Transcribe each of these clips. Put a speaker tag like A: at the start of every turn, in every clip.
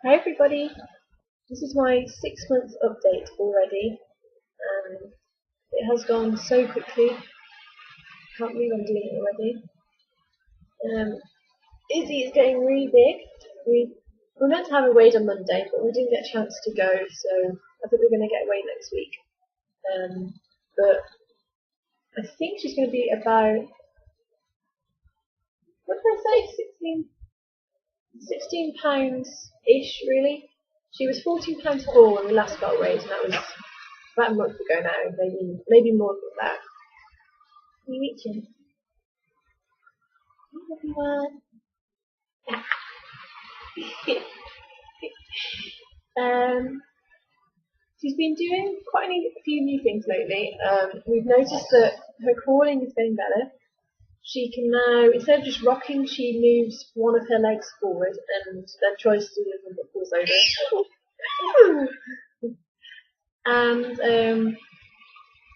A: Hi everybody, this is my 6 month update already, and it has gone so quickly. Can't believe I'm doing it already. Izzy is getting really big. We were meant to have her weighed on Monday, but we didn't get a chance to go, so I think we're going to get weighed next week. But I think she's going to be about, what did I say, 16 pounds ish really. She was 14 pounds 4 when we last got weighed, and that was about a month ago now, maybe more than that. Are you eating? Everyone. um, she's been doing quite a few new things lately. We've noticed that her crawling is getting better. She can now, instead of just rocking, she moves one of her legs forward and then tries to do the other but falls over. And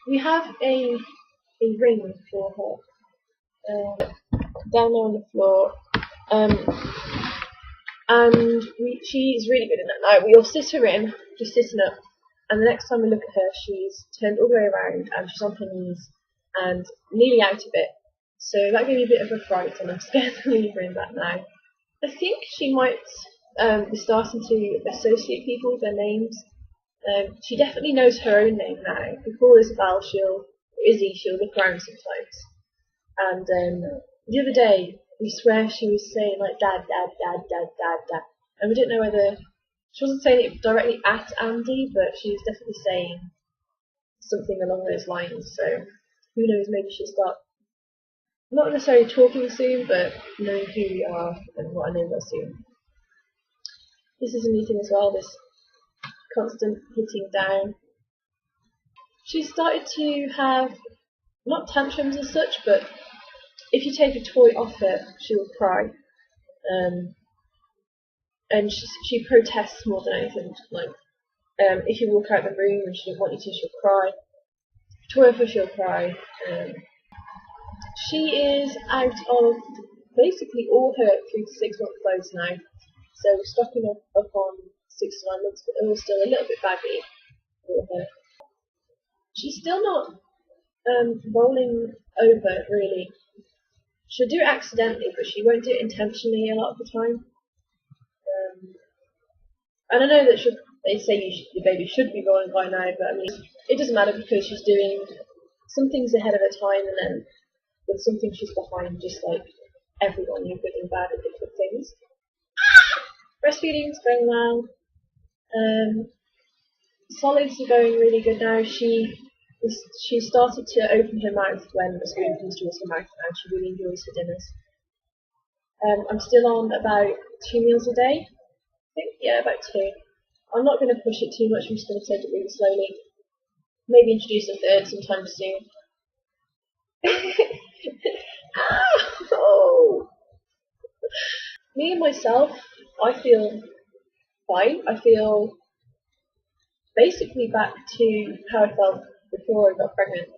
A: we have a ring for her down there on the floor. And she's really good in that now. We'll sit her in, just sitting up, and the next time we look at her, she's turned all the way around and she's on her knees and nearly out of it. So that gave me a bit of a fright, and I'm scared to leave her in that now. I think she might be starting to associate people with their names. She definitely knows her own name now. If we call Isabel, she'll look around sometimes. And the other day, we swear she was saying like dad, dad, dad, dad, dad, dad. And we didn't know whether, she wasn't saying it directly at Andy, but she was definitely saying something along those lines. So who knows, maybe she'll start not necessarily talking soon, but knowing who we are and what our name was soon. This is a new thing as well, this constant hitting down. She started to have, not tantrums as such, but if you take a toy off her, she will cry. And she protests more than anything. Like, if you walk out the room and she doesn't want you to, she'll cry. Toy off her, she'll cry. She is out of basically all her 3 to 6 month clothes now. So we're stocking up on 6 to 9 months, but they're all still a little bit baggy for her. She's still not rolling over, really. She'll do it accidentally, but she won't do it intentionally a lot of the time. And I know that they say the baby should be rolling by now, but I mean, it doesn't matter because she's doing some things ahead of her time, and then with some things she's behind, just like everyone, you're good and bad at different things. Breastfeeding's going well. Solids are going really good now. She started to open her mouth when the spoon comes towards her mouth, and she really enjoys her dinners. I'm still on about 2 meals a day. I think, yeah, about 2. I'm not going to push it too much. I'm just going to take it really slowly. Maybe introduce a third sometime soon. Oh. Me and myself, I feel fine. I feel basically back to how I felt before I got pregnant.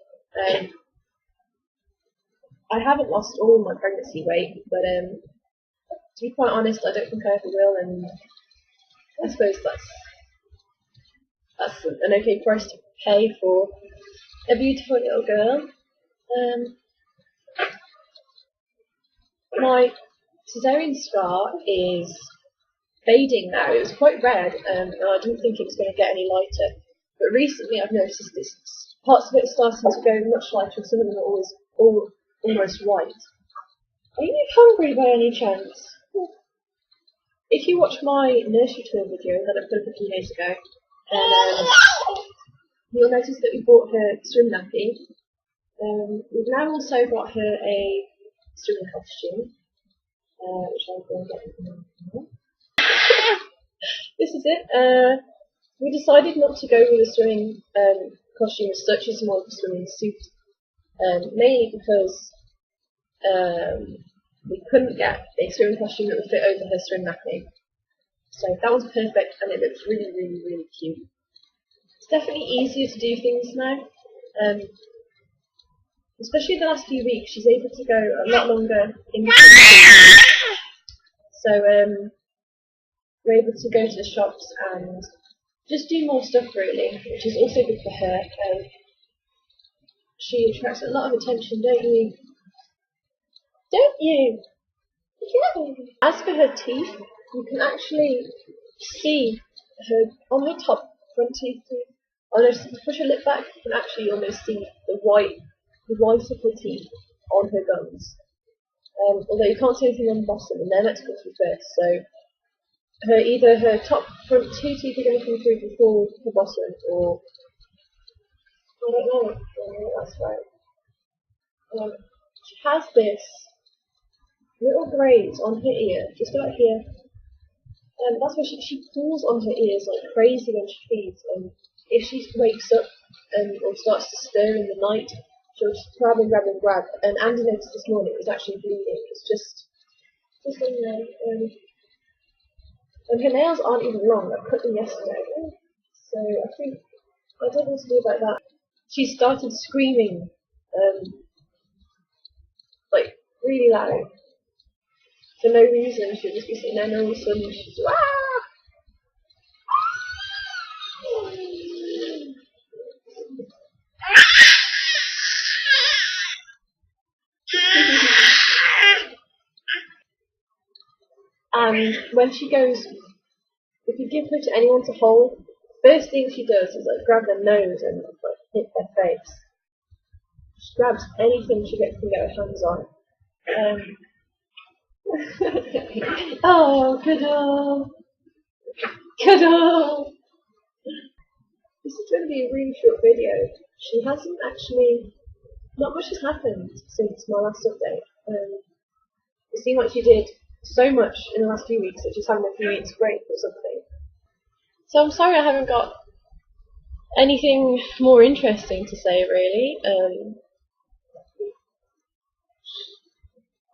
A: I haven't lost all my pregnancy weight, but to be quite honest, I don't think I ever will, and I suppose that's an okay price to pay for a beautiful little girl. My cesarean scar is fading now. It was quite red, and I didn't think it was going to get any lighter. But recently I've noticed this parts of it are starting to go much lighter, and some of them are almost white. Are you hungry by any chance? If you watch my nursery tour video that I put up a few days ago, you'll notice that we bought her swim nappy. We've now also got her a swimming costume, which I'll go and get now. This is it. We decided not to go with a swimming costume as such, it's more of a swimming suit, mainly because we couldn't get a swimming costume that would fit over her swim nappy. So that was perfect, and it looks really, really, really cute. It's definitely easier to do things now. Especially the last few weeks, she's able to go a lot longer in between. So we're able to go to the shops and just do more stuff really, which is also good for her. She attracts a lot of attention, don't you? Don't you? Yeah. As for her teeth, you can actually see her on her top front teeth. Oh no, if you push her lip back, you can actually almost see the white of her teeth on her gums. Although you can't see anything on the bottom, and they're meant to come through first. So either her top front two teeth are going to come through before her bottom, or I don't know. I don't know that's right. She has this little graze on her ear, just about here. And that's why she pulls on her ears like crazy when she feeds. And if she wakes up or starts to stir in the night, she'll just grab and grab and grab. And Andy noticed this morning it was actually bleeding. It's just in there. And her nails aren't even long. I cut them yesterday. So I don't know what to do about that. She started screaming, like really loud. For no reason. She'll just be sitting there and all of a sudden she's And when she goes, if you give her to anyone to hold, first thing she does is like grab their nose and like hit their face. She grabs anything she can get her hands on. Oh, cuddle! Cuddle! This is going to be a really short video. She hasn't actually, not much has happened since my last update. It seemed like she did so much in the last few weeks that she's having a few weeks break or something. So I'm sorry I haven't got anything more interesting to say really.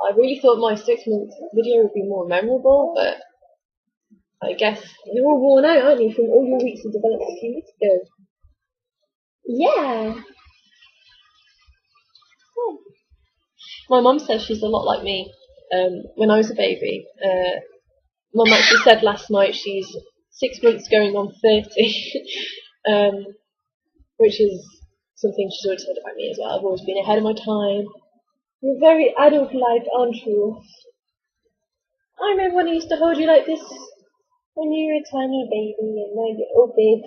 A: I really thought my 6-month video would be more memorable, but I guess you're all worn out, aren't you, from all your weeks of development a few weeks ago? Yeah. My mum says she's a lot like me. When I was a baby, Mum actually said last night she's 6 months going on 30, which is something she's always said about me as well. I've always been ahead of my time. You're very adult-like, aren't you? I remember when I used to hold you like this when you were a tiny baby, and now you're all big.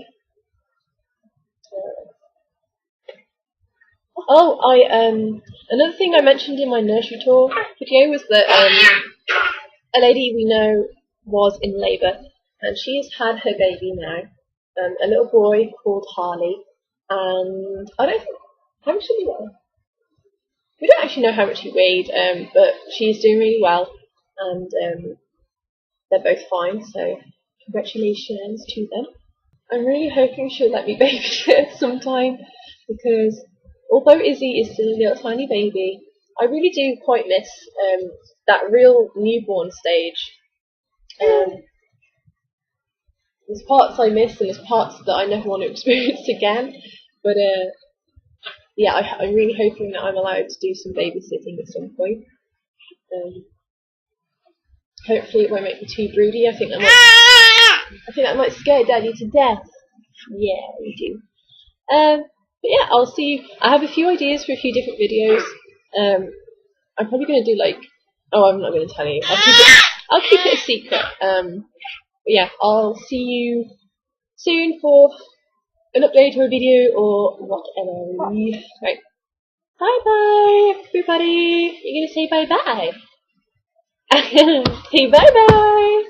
A: Another thing I mentioned in my nursery tour video was that a lady we know was in labour, and she has had her baby now, a little boy called Harley, and I don't think, how much did he weigh? We don't actually know how much he weighed, but she's doing really well, and they're both fine, so congratulations to them. I'm really hoping she'll let me babysit sometime, because although Izzy is still a little tiny baby, I really do quite miss that real newborn stage. There's parts I miss and there's parts that I never want to experience again, but yeah, I'm really hoping that I'm allowed to do some babysitting at some point. Hopefully it won't make me too broody. I think that might scare Daddy to death. Yeah, we do. But yeah, I'll see you. I have a few ideas for a few different videos. I'm probably going to do like, I'm not going to tell you. I'll keep it a secret. But yeah, I'll see you soon for an update or a video or whatever. Right. Bye bye, everybody. You're going to say bye bye. Say bye bye.